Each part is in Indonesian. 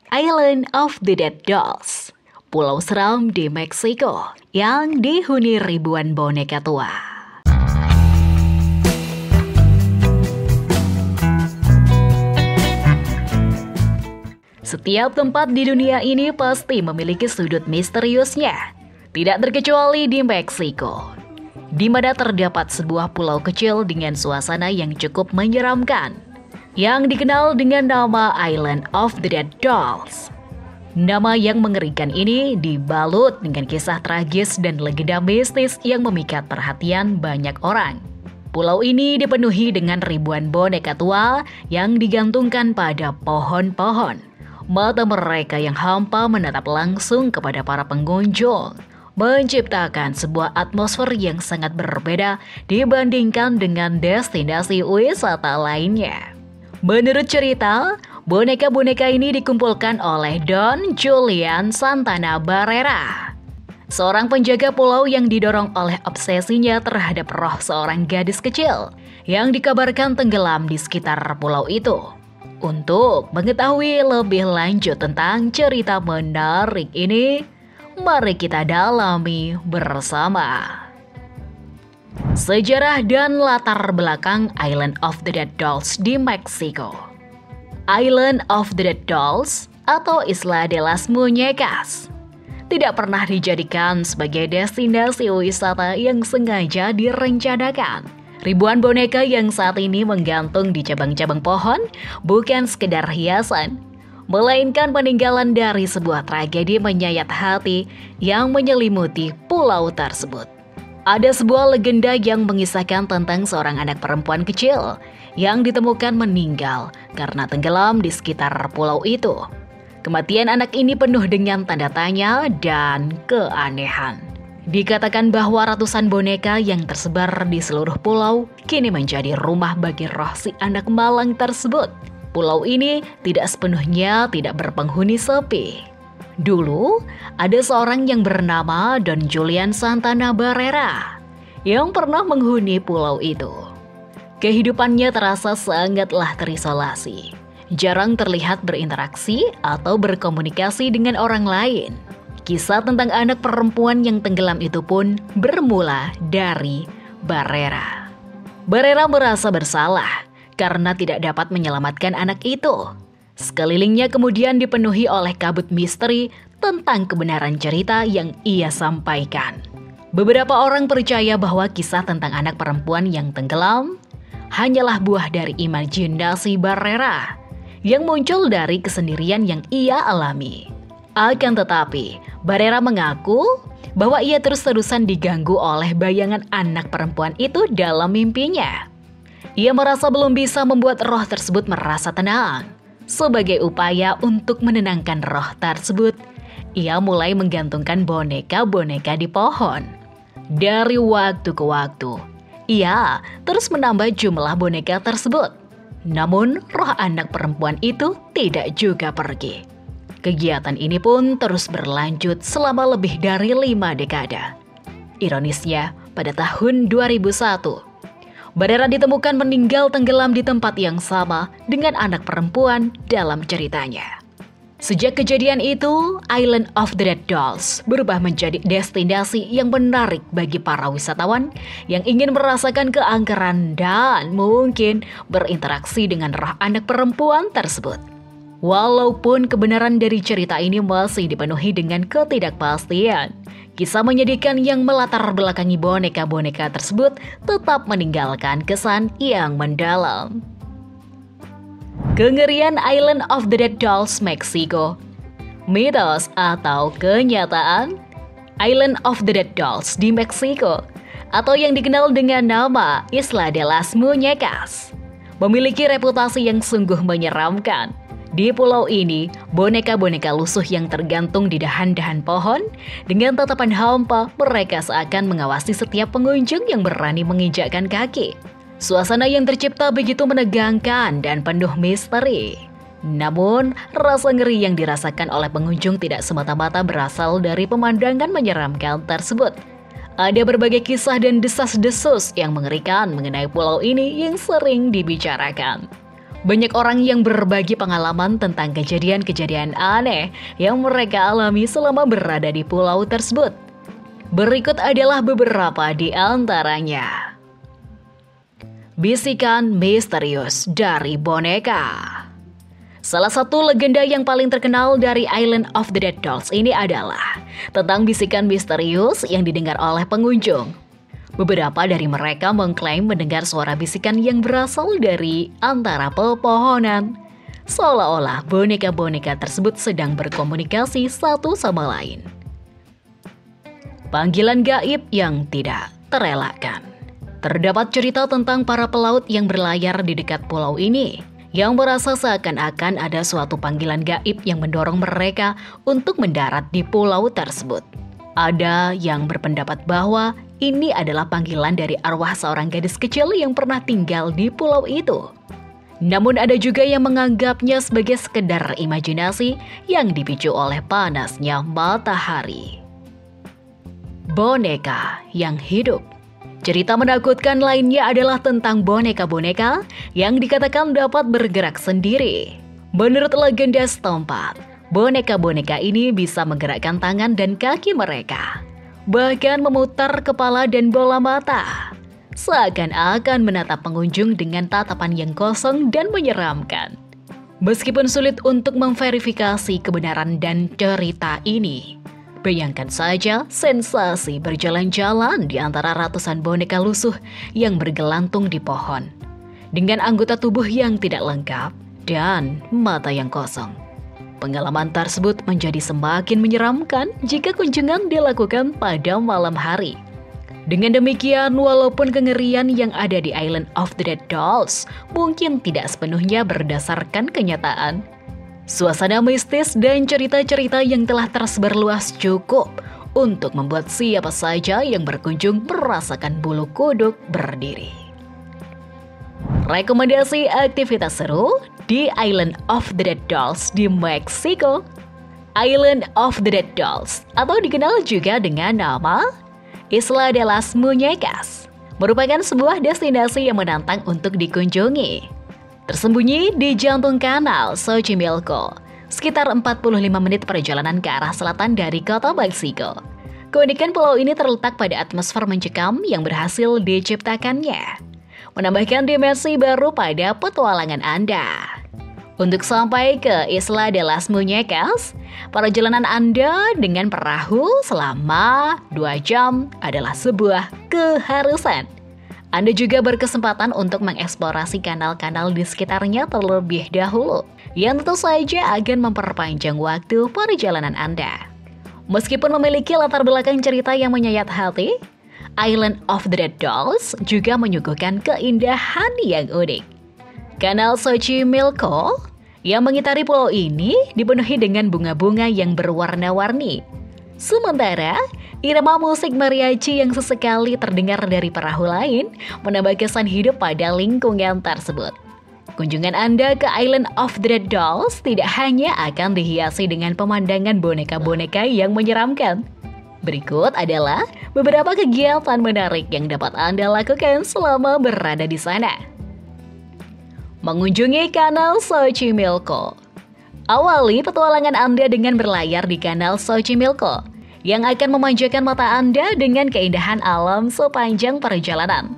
Island of the Dead Dolls, pulau seram di Meksiko yang dihuni ribuan boneka tua. Setiap tempat di dunia ini pasti memiliki sudut misteriusnya, tidak terkecuali di Meksiko, di mana terdapat sebuah pulau kecil dengan suasana yang cukup menyeramkan, yang dikenal dengan nama Island of the Dead Dolls. Nama yang mengerikan ini dibalut dengan kisah tragis dan legenda mistis yang memikat perhatian banyak orang. Pulau ini dipenuhi dengan ribuan boneka tua yang digantungkan pada pohon-pohon. Mata mereka yang hampa menatap langsung kepada para pengunjung, menciptakan sebuah atmosfer yang sangat berbeda dibandingkan dengan destinasi wisata lainnya. Menurut cerita, boneka-boneka ini dikumpulkan oleh Don Julian Santana Barrera, seorang penjaga pulau yang didorong oleh obsesinya terhadap roh seorang gadis kecil yang dikabarkan tenggelam di sekitar pulau itu. Untuk mengetahui lebih lanjut tentang cerita menarik ini, mari kita dalami bersama. Sejarah dan latar belakang Island of the Dead Dolls di Meksiko. Island of the Dead Dolls atau Isla de las Muñecas tidak pernah dijadikan sebagai destinasi wisata yang sengaja direncanakan. Ribuan boneka yang saat ini menggantung di cabang-cabang pohon bukan sekedar hiasan, melainkan peninggalan dari sebuah tragedi menyayat hati yang menyelimuti pulau tersebut. Ada sebuah legenda yang mengisahkan tentang seorang anak perempuan kecil yang ditemukan meninggal karena tenggelam di sekitar pulau itu. Kematian anak ini penuh dengan tanda tanya dan keanehan. Dikatakan bahwa ratusan boneka yang tersebar di seluruh pulau kini menjadi rumah bagi roh si anak malang tersebut. Pulau ini tidak sepenuhnya tidak berpenghuni sepi. Dulu, ada seorang yang bernama Don Julian Santana Barrera yang pernah menghuni pulau itu. Kehidupannya terasa sangatlah terisolasi. Jarang terlihat berinteraksi atau berkomunikasi dengan orang lain. Kisah tentang anak perempuan yang tenggelam itu pun bermula dari Barrera. Barrera merasa bersalah karena tidak dapat menyelamatkan anak itu. Sekelilingnya kemudian dipenuhi oleh kabut misteri tentang kebenaran cerita yang ia sampaikan. Beberapa orang percaya bahwa kisah tentang anak perempuan yang tenggelam hanyalah buah dari imajinasi Barrera yang muncul dari kesendirian yang ia alami. Akan tetapi, Barrera mengaku bahwa ia terus-terusan diganggu oleh bayangan anak perempuan itu dalam mimpinya. Ia merasa belum bisa membuat roh tersebut merasa tenang. Sebagai upaya untuk menenangkan roh tersebut, ia mulai menggantungkan boneka-boneka di pohon. Dari waktu ke waktu, ia terus menambah jumlah boneka tersebut. Namun, roh anak perempuan itu tidak juga pergi. Kegiatan ini pun terus berlanjut selama lebih dari 5 dekada. Ironisnya, pada tahun 2001, Barrera ditemukan meninggal tenggelam di tempat yang sama dengan anak perempuan dalam ceritanya. Sejak kejadian itu, Island of the Dead Dolls berubah menjadi destinasi yang menarik bagi para wisatawan yang ingin merasakan keangkeran dan mungkin berinteraksi dengan roh anak perempuan tersebut. Walaupun kebenaran dari cerita ini masih dipenuhi dengan ketidakpastian, kisah menyedihkan yang melatar belakangi boneka-boneka tersebut tetap meninggalkan kesan yang mendalam. Kengerian Island of the Dead Dolls Meksiko. Mitos atau kenyataan? Island of the Dead Dolls di Meksiko, atau yang dikenal dengan nama Isla de las Muñecas, memiliki reputasi yang sungguh menyeramkan. Di pulau ini, boneka-boneka lusuh yang tergantung di dahan-dahan pohon, dengan tatapan hampa, mereka seakan mengawasi setiap pengunjung yang berani menginjakkan kaki. Suasana yang tercipta begitu menegangkan dan penuh misteri. Namun, rasa ngeri yang dirasakan oleh pengunjung tidak semata-mata berasal dari pemandangan menyeramkan tersebut. Ada berbagai kisah dan desas-desus yang mengerikan mengenai pulau ini yang sering dibicarakan. Banyak orang yang berbagi pengalaman tentang kejadian-kejadian aneh yang mereka alami selama berada di pulau tersebut. Berikut adalah beberapa di antaranya. Bisikan misterius dari boneka. Salah satu legenda yang paling terkenal dari Island of the Dead Dolls ini adalah tentang bisikan misterius yang didengar oleh pengunjung. Beberapa dari mereka mengklaim mendengar suara bisikan yang berasal dari antara pepohonan. Seolah-olah boneka-boneka tersebut sedang berkomunikasi satu sama lain. Panggilan gaib yang tidak terelakkan. Terdapat cerita tentang para pelaut yang berlayar di dekat pulau ini, yang merasa seakan-akan ada suatu panggilan gaib yang mendorong mereka untuk mendarat di pulau tersebut. Ada yang berpendapat bahwa ini adalah panggilan dari arwah seorang gadis kecil yang pernah tinggal di pulau itu. Namun ada juga yang menganggapnya sebagai sekedar imajinasi yang dipicu oleh panasnya matahari. Boneka yang hidup. Cerita menakutkan lainnya adalah tentang boneka-boneka yang dikatakan dapat bergerak sendiri. Menurut legenda setempat, boneka-boneka ini bisa menggerakkan tangan dan kaki mereka, bahkan memutar kepala dan bola mata, seakan-akan menatap pengunjung dengan tatapan yang kosong dan menyeramkan. Meskipun sulit untuk memverifikasi kebenaran dan cerita ini, bayangkan saja sensasi berjalan-jalan di antara ratusan boneka lusuh yang bergelantung di pohon, dengan anggota tubuh yang tidak lengkap dan mata yang kosong. Pengalaman tersebut menjadi semakin menyeramkan jika kunjungan dilakukan pada malam hari. Dengan demikian, walaupun kengerian yang ada di Island of the Dead Dolls mungkin tidak sepenuhnya berdasarkan kenyataan, suasana mistis dan cerita-cerita yang telah tersebar luas cukup untuk membuat siapa saja yang berkunjung merasakan bulu kuduk berdiri. Rekomendasi aktivitas seru di Island of the Dead Dolls di Meksiko. Island of the Dead Dolls, atau dikenal juga dengan nama Isla de las Muñecas, merupakan sebuah destinasi yang menantang untuk dikunjungi. Tersembunyi di jantung kanal Xochimilco, sekitar 45 menit perjalanan ke arah selatan dari kota Meksiko. Keunikan pulau ini terletak pada atmosfer mencekam yang berhasil diciptakannya, menambahkan dimensi baru pada petualangan Anda. Untuk sampai ke Isla de las Muñecas, perjalanan Anda dengan perahu selama 2 jam adalah sebuah keharusan. Anda juga berkesempatan untuk mengeksplorasi kanal-kanal di sekitarnya terlebih dahulu, yang tentu saja akan memperpanjang waktu perjalanan Anda. Meskipun memiliki latar belakang cerita yang menyayat hati, Island of the Dead Dolls juga menyuguhkan keindahan yang unik. Kanal Xochimilco yang mengitari pulau ini dipenuhi dengan bunga-bunga yang berwarna-warni. Sementara, irama musik mariachi yang sesekali terdengar dari perahu lain menambah kesan hidup pada lingkungan tersebut. Kunjungan Anda ke Island of the Dead Dolls tidak hanya akan dihiasi dengan pemandangan boneka-boneka yang menyeramkan. Berikut adalah beberapa kegiatan menarik yang dapat Anda lakukan selama berada di sana. Mengunjungi kanal Xochimilco. Awali petualangan Anda dengan berlayar di kanal Xochimilco, yang akan memanjakan mata Anda dengan keindahan alam sepanjang perjalanan.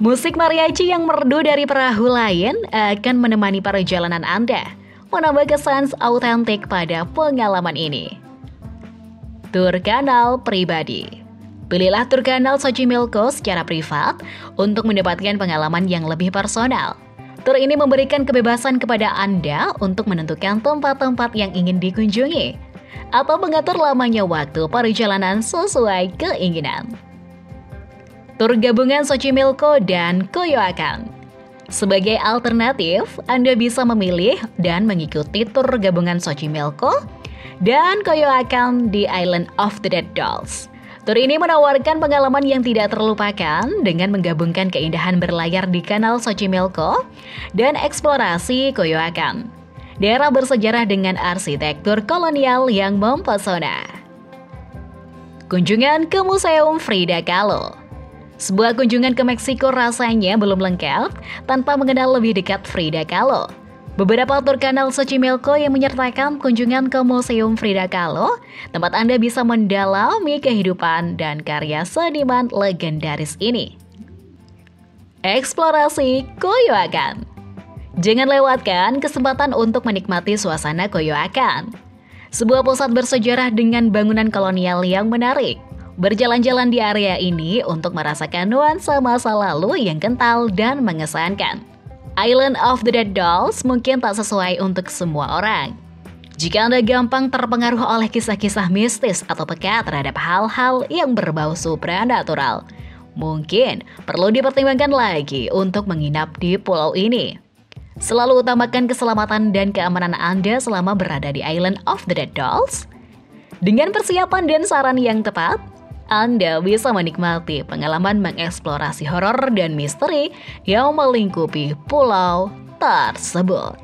Musik mariachi yang merdu dari perahu lain akan menemani perjalanan Anda, menambah kesan autentik pada pengalaman ini. Tur kanal pribadi. Pilihlah tur kanal Xochimilco secara privat untuk mendapatkan pengalaman yang lebih personal. Tur ini memberikan kebebasan kepada Anda untuk menentukan tempat-tempat yang ingin dikunjungi atau mengatur lamanya waktu perjalanan sesuai keinginan. Tur gabungan Xochimilco dan Coyoacan. Sebagai alternatif, Anda bisa memilih dan mengikuti tur gabungan Xochimilco dan Coyoacan di Island of the Dead Dolls. Tur ini menawarkan pengalaman yang tidak terlupakan dengan menggabungkan keindahan berlayar di kanal Xochimilco dan eksplorasi Coyoacan, daerah bersejarah dengan arsitektur kolonial yang mempesona. Kunjungan ke Museum Frida Kahlo. Sebuah kunjungan ke Meksiko rasanya belum lengkap tanpa mengenal lebih dekat Frida Kahlo. Beberapa tur kanal Xochimilco yang menyertakan kunjungan ke Museum Frida Kahlo, tempat Anda bisa mendalami kehidupan dan karya seniman legendaris ini. Eksplorasi Coyoacan. Jangan lewatkan kesempatan untuk menikmati suasana Coyoacan, sebuah pusat bersejarah dengan bangunan kolonial yang menarik. Berjalan-jalan di area ini untuk merasakan nuansa masa lalu yang kental dan mengesankan. Island of the Dead Dolls mungkin tak sesuai untuk semua orang. Jika Anda gampang terpengaruh oleh kisah-kisah mistis atau peka terhadap hal-hal yang berbau supranatural, mungkin perlu dipertimbangkan lagi untuk menginap di pulau ini. Selalu utamakan keselamatan dan keamanan Anda selama berada di Island of the Dead Dolls. Dengan persiapan dan saran yang tepat, Anda bisa menikmati pengalaman mengeksplorasi horor dan misteri yang melingkupi pulau tersebut.